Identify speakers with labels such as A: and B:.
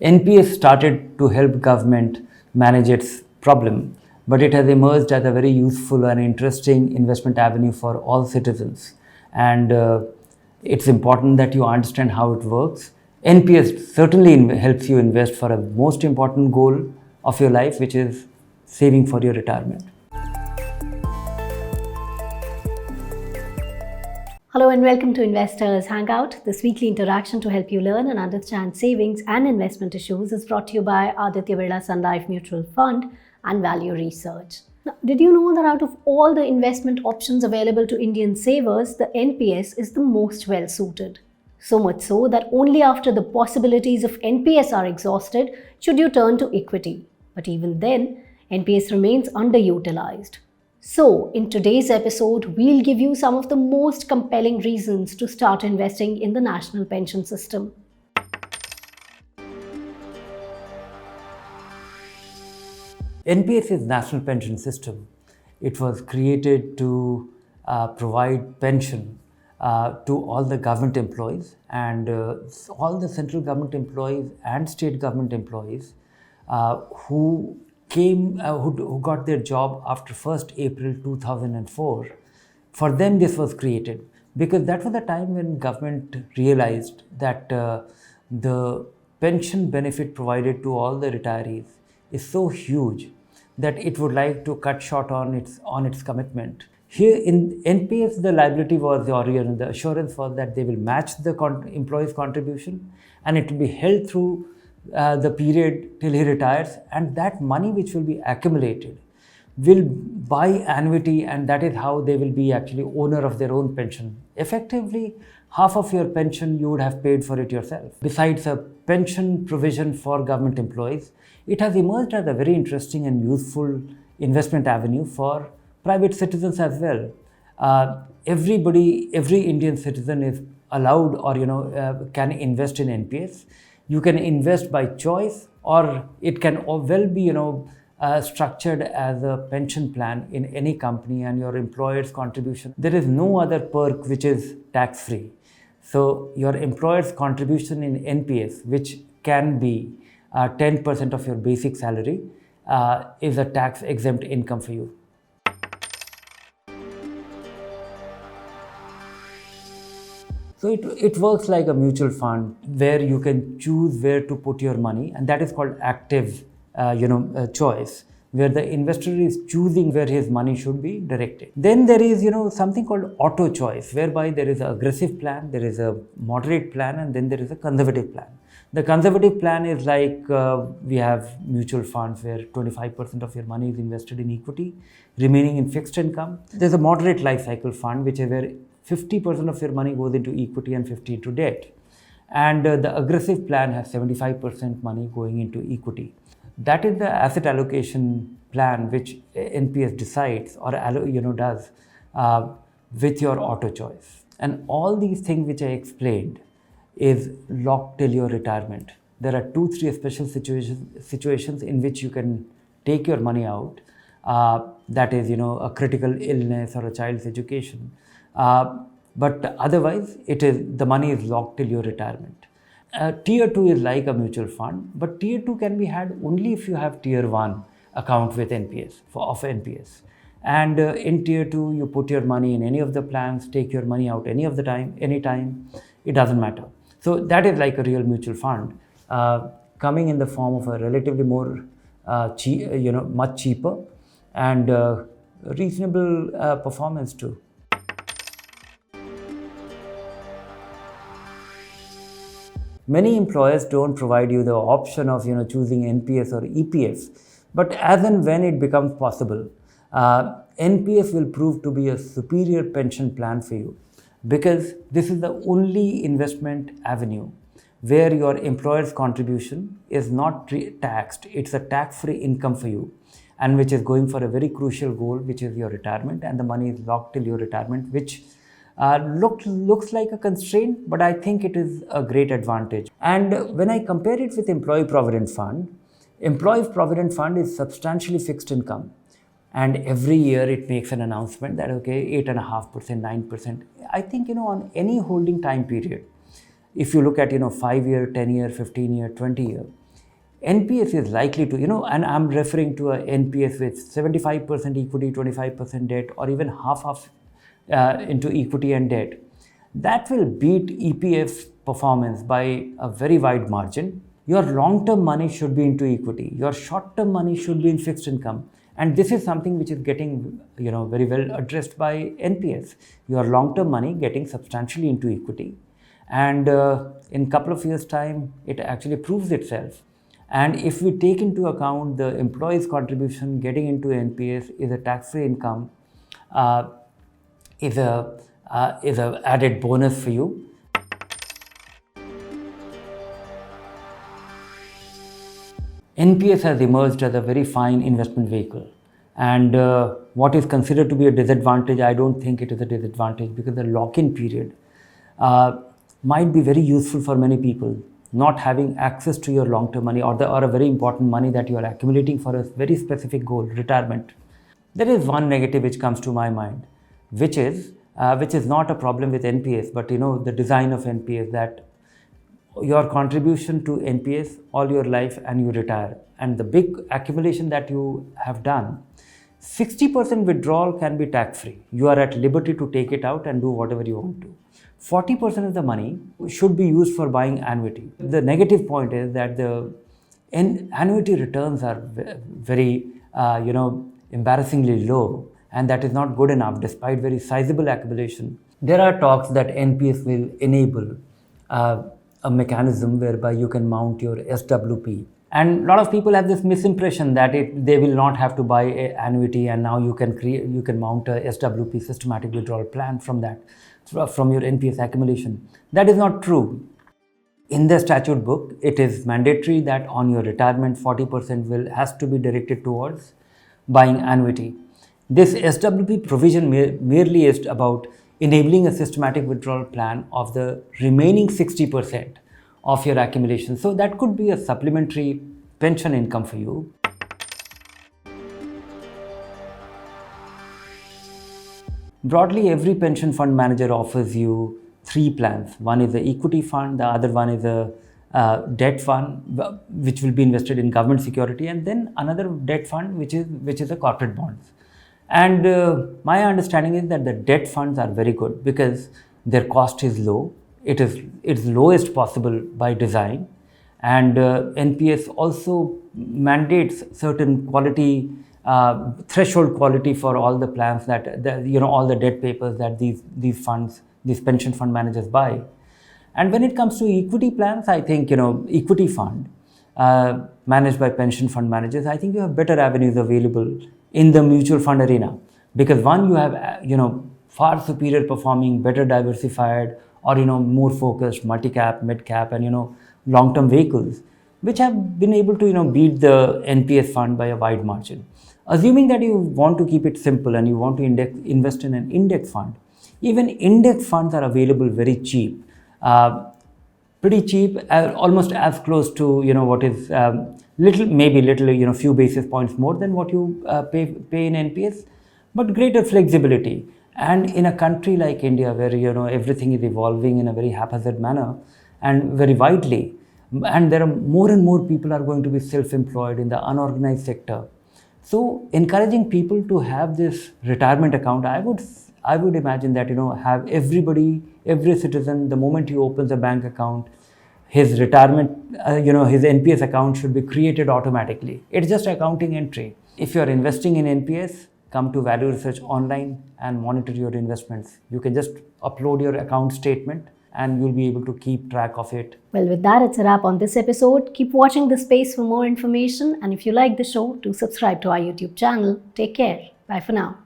A: NPS started to help government manage its problem, but it has emerged as a very useful and interesting investment avenue for all citizens. And it's important that you understand how it works. NPS certainly helps you invest for a most important goal of your life, which is saving for your retirement.
B: Hello and welcome to Investors Hangout. This weekly interaction to help you learn and understand savings and investment issues is brought to you by Aditya Birla Sun Life Mutual Fund and Value Research. Now, did you know that out of all the investment options available to Indian savers, the NPS is the most well suited? So much so that only after the possibilities of NPS are exhausted should you turn to equity. But even then, NPS remains underutilized. So, in today's episode, we'll give you some of the most compelling reasons to start investing in the national pension system.
A: NPS is National Pension System. It was created to provide pension to all the government employees and all the central government employees and state government employees who got their job after 1st April 2004. For them, this was created because that was the time when government realized that the pension benefit provided to all the retirees is so huge that it would like to cut short on its commitment. Here in NPS, the liability was, or the assurance was that they will match the employee's contribution and it will be held through the period till he retires, and that money which will be accumulated will buy annuity, and that is how they will be actually owner of their own pension. Effectively, half of your pension you would have paid for it yourself. Besides a pension provision for government employees, it has emerged as a very interesting and useful investment avenue for private citizens as well. Every Indian citizen is allowed or can invest in NPS. You can invest by choice, or it can well be structured as a pension plan in any company and your employer's contribution. There is no other perk which is tax-free. So your employer's contribution in NPS, which can be 10% of your basic salary, is a tax-exempt income for you. So it works like a mutual fund where you can choose where to put your money, and that is called active choice, where the investor is choosing where his money should be directed. Then there is something called auto choice, whereby there is an aggressive plan, there is a moderate plan, and then there is a conservative plan. The conservative plan is like we have mutual funds where 25% of your money is invested in equity, remaining in fixed income. There's a moderate life cycle fund, which is where 50% of your money goes into equity and 50% into debt. And the aggressive plan has 75% money going into equity. That is the asset allocation plan which NPS decides or does with your auto choice. And all these things which I explained is locked till your retirement. There are 2-3 special situations in which you can take your money out. That is, a critical illness or a child's education. But otherwise, the money is locked till your retirement. Tier 2 is like a mutual fund, but Tier 2 can be had only if you have Tier 1 account with NPS, of NPS. And in Tier 2, you put your money in any of the plans, take your money out anytime, it doesn't matter. So that is like a real mutual fund, coming in the form of a relatively more, much cheaper and reasonable performance too. Many employers don't provide you the option of choosing NPS or EPF, but as and when it becomes possible, NPS will prove to be a superior pension plan for you, because this is the only investment avenue where your employer's contribution is not taxed. It's a tax-free income for you, and which is going for a very crucial goal, which is your retirement, and the money is locked till your retirement, which looks like a constraint, but I think it is a great advantage. And when I compare it with Employee Provident Fund is substantially fixed income. And every year it makes an announcement that, okay, 8.5%, 9%. I think, on any holding time period, if you look at, 5-year, 10-year, 15-year, 20-year, NPS is likely to, and I'm referring to a NPS with 75% equity, 25% debt, or even half into equity and debt. That will beat EPF performance by a very wide margin. Your long-term money should be into equity. Your short-term money should be in fixed income. And this is something which is getting, very well addressed by NPS. Your long-term money getting substantially into equity. And in a couple of years' time, it actually proves itself. And if we take into account the employee's contribution getting into NPS is a tax-free income, is a added bonus for you. NPS has emerged as a very fine investment vehicle. And what is considered to be a disadvantage, I don't think it is a disadvantage, because the lock-in period might be very useful for many people. Not having access to your long-term money or a very important money that you are accumulating for a very specific goal, retirement. There is one negative which comes to my mind, which is not a problem with NPS, but the design of NPS, that your contribution to NPS all your life and you retire, and the big accumulation that you have done, 60% withdrawal can be tax-free. You are at liberty to take it out and do whatever you want to. 40% of the money should be used for buying annuity. The negative point is that the annuity returns are very, embarrassingly low, and that is not good enough despite very sizable accumulation. There are talks that NPS will enable a mechanism whereby you can mount your SWP. And a lot of people have this misimpression that they will not have to buy an annuity, and now you can mount a SWP, systematic withdrawal plan, from your NPS accumulation. That is not true. In the statute book, it is mandatory that on your retirement, 40% has to be directed towards buying annuity. This SWP provision merely is about enabling a systematic withdrawal plan of the remaining 60% of your accumulation. So that could be a supplementary pension income for you. Broadly, every pension fund manager offers you 3 plans. One is the equity fund, the other one is a debt fund, which will be invested in government security, and then another debt fund, which is a corporate bonds. And my understanding is that the debt funds are very good because their cost is low. It's lowest possible by design, and NPS also mandates certain quality, threshold quality for all the plans all the debt papers that these pension fund managers buy. And when it comes to equity plans, I think equity fund managed by pension fund managers, I think you have better avenues available in the mutual fund arena, because one, you have far superior performing, better diversified, or more focused multi-cap, mid-cap, and long-term vehicles, which have been able to beat the NPS fund by a wide margin. Assuming that you want to keep it simple and you want to invest in an index fund, even index funds are available very cheap, pretty cheap, almost as close to what is few basis points more than what you pay in NPS, but greater flexibility. And in a country like India, where everything is evolving in a very haphazard manner and very widely, and there are more and more people are going to be self-employed in the unorganized sector. So encouraging people to have this retirement account, I would imagine that have every citizen, the moment he opens a bank account, his retirement, his NPS account should be created automatically. It's just accounting entry. If you are investing in NPS, come to Value Research online and monitor your investments. You can just upload your account statement and you'll be able to keep track of it.
B: Well, with that, it's a wrap on this episode. Keep watching this space for more information. And if you like the show, do subscribe to our YouTube channel. Take care. Bye for now.